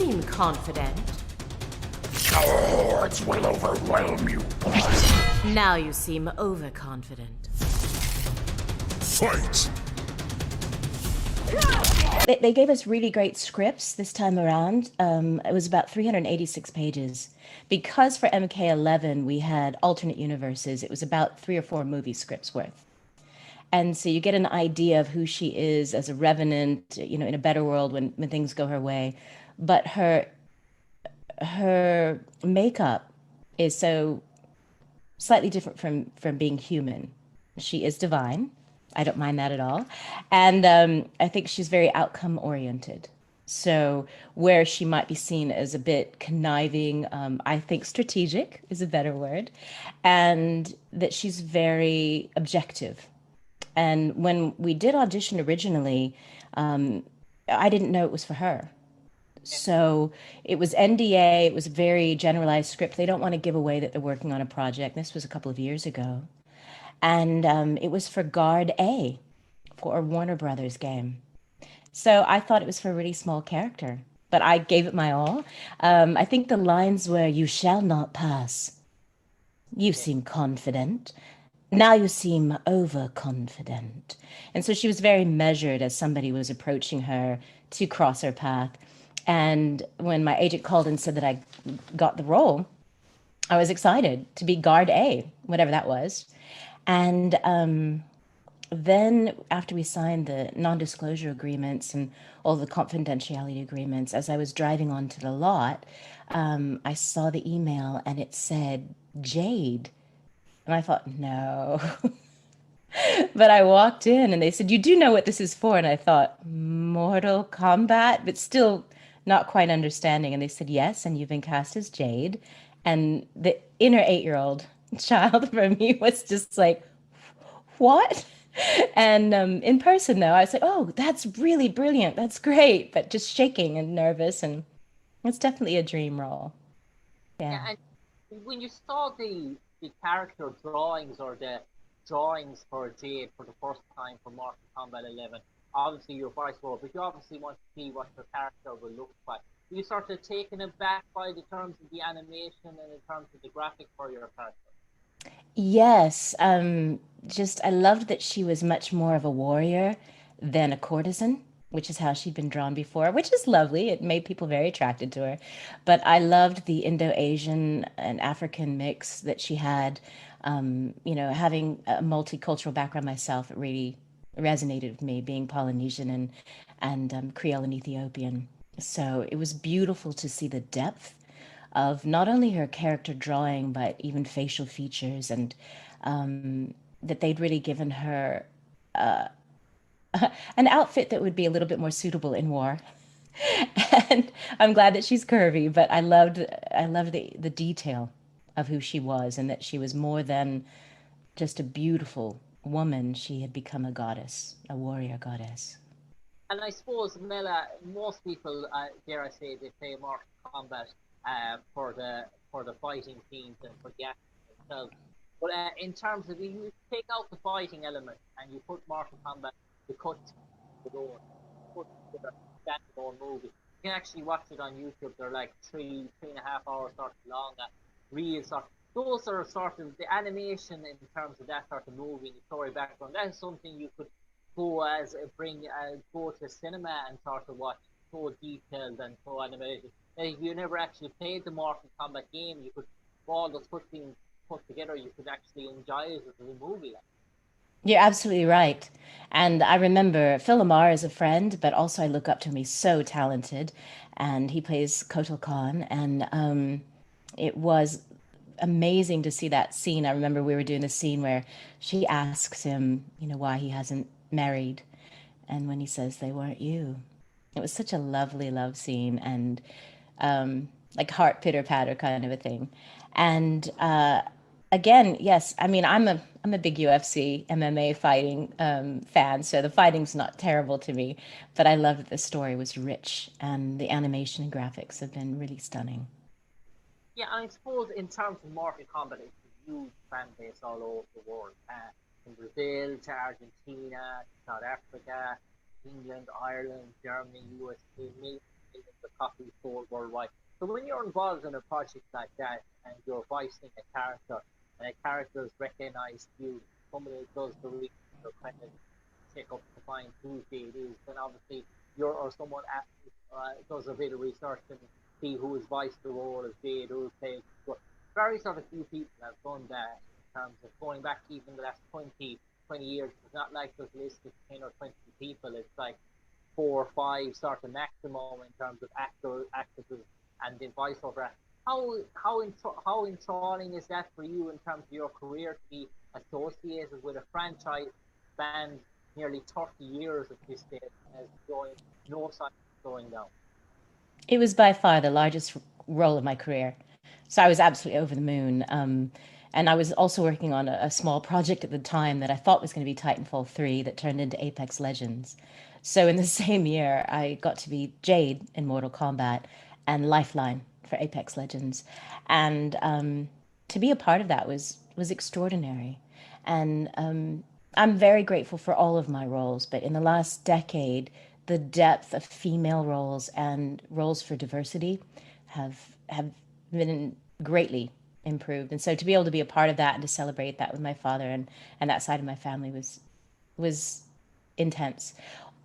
seem confident. Our hordes will overwhelm you. Now you seem overconfident. Fight! They gave us really great scripts this time around. It was about 386 pages. Because for MK11 we had alternate universes, it was about 3 or 4 movie scripts worth. And so you get an idea of who she is as a revenant, you know, in a better world when things go her way. But her makeup is so slightly different from being human. She is divine. I don't mind that at all. And I think she's very outcome oriented. So where she might be seen as a bit conniving, I think strategic is a better word, and that she's very objective. And when we did audition originally, I didn't know it was for her. So it was NDA, it was a very generalized script. They don't want to give away that they're working on a project. This was a couple of years ago. And it was for Guard A for a Warner Brothers game. So I thought it was for a really small character, but I gave it my all. I think the lines were, "You shall not pass. You seem confident. Now you seem overconfident." And so she was very measured as somebody was approaching her to cross her path. And when my agent called and said that I got the role, I was excited to be Guard A, whatever that was. And then after we signed the non-disclosure agreements and all the confidentiality agreements, as I was driving onto the lot, I saw the email and it said Jade. And I thought, no. But I walked in and they said, "You do know what this is for?" And I thought, Mortal Kombat, but still not quite understanding. And they said, "Yes, and you've been cast as Jade." And the inner 8-year-old child for me was just like, what? And in person, though, I was like, "Oh, that's really brilliant. That's great." But just shaking and nervous. And it's definitely a dream role. Yeah, Yeah. and when you saw the character drawings or the drawings for Jade for the first time for Mortal Kombat 11, obviously you're voiceover, but you obviously want to see what the character will look like. Were you sort of taken aback by the terms of the animation and in terms of the graphic for your character? Yes, just I loved that she was much more of a warrior than a courtesan, which is how she'd been drawn before, which is lovely. It made people very attracted to her. But I loved the Indo-Asian and African mix that she had. You know, having a multicultural background myself, it really resonated with me, being Polynesian and Creole and Ethiopian. So it was beautiful to see the depth of not only her character drawing, but even facial features, and that they'd really given her an outfit that would be a little bit more suitable in war. And I'm glad that she's curvy, but I loved the detail of who she was and that she was more than just a beautiful woman. She had become a goddess, a warrior goddess. And I suppose, Mela, most people, dare I say, they play Mortal Kombat for the fighting scenes and for the action itself. But in terms of you take out the fighting element and you put Mortal Kombat, the cuts, the door, put the standalone movie. You can actually watch it on YouTube. They're like 3.5 hours sort of long. Real sort. Those are sort of the animation in terms of that sort of movie, the story background. That is something you could go to cinema and sort of watch, so detailed and so animated. If you never actually played the Mortal Kombat game, you could all those things put together. You could actually enjoy it as a movie. You're absolutely right. And I remember Phil Lamar is a friend, but also I look up to him. He's so talented, and he plays Kotal Khan. And it was amazing to see that scene. I remember we were doing the scene where she asks him, you know, why he hasn't married, and when he says they weren't you. It was such a lovely love scene, and like heart pitter patter kind of a thing. And again, yes, I mean I'm a big UFC MMA fighting fan, so the fighting's not terrible to me, but I love that the story was rich and the animation and graphics have been really stunning. Yeah, and I suppose in terms of Mortal Kombat, it's a huge fan base all over the world. From Brazil to Argentina, to South Africa, England, Ireland, Germany, USA. millions of copies sold worldwide. So when you're involved in a project like that and you're voicing a character and a character is recognized you, somebody does the research or kind of check up to find who Jade is, then obviously you're or someone does a bit of research and see who has voiced the role of Jade, who has played. So very sort of few people have done that in terms of going back even the last 20 years. It's not like there's a list of 10 or 20 people. It's like 4 or 5 sort of maximum in terms of actresses, and then voiceover. How enthralling is that for you in terms of your career to be associated with a franchise span nearly 30 years at this stage as going no sign of slowing down? It was by far the largest role of my career. So I was absolutely over the moon. And I was also working on a small project at the time that I thought was going to be Titanfall 3 that turned into Apex Legends. So in the same year, I got to be Jade in Mortal Kombat and Lifeline for Apex Legends. And to be a part of that was extraordinary. And I'm very grateful for all of my roles, but in the last decade, the depth of female roles and roles for diversity have been greatly improved. And so to be able to be a part of that and to celebrate that with my father and that side of my family was intense.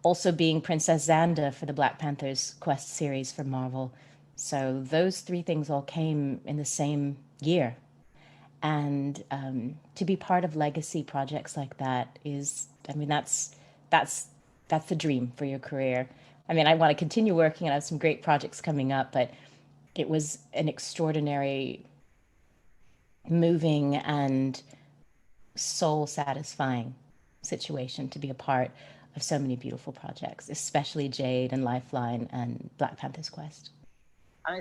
Also being Princess Xanda for the Black Panther's Quest series for Marvel. So those three things all came in the same year. And to be part of legacy projects like that is, I mean, that's the dream for your career. I mean, I want to continue working and I have some great projects coming up, but it was an extraordinary, moving, and soul satisfying situation to be a part of so many beautiful projects, especially Jade and Lifeline and Black Panther's Quest.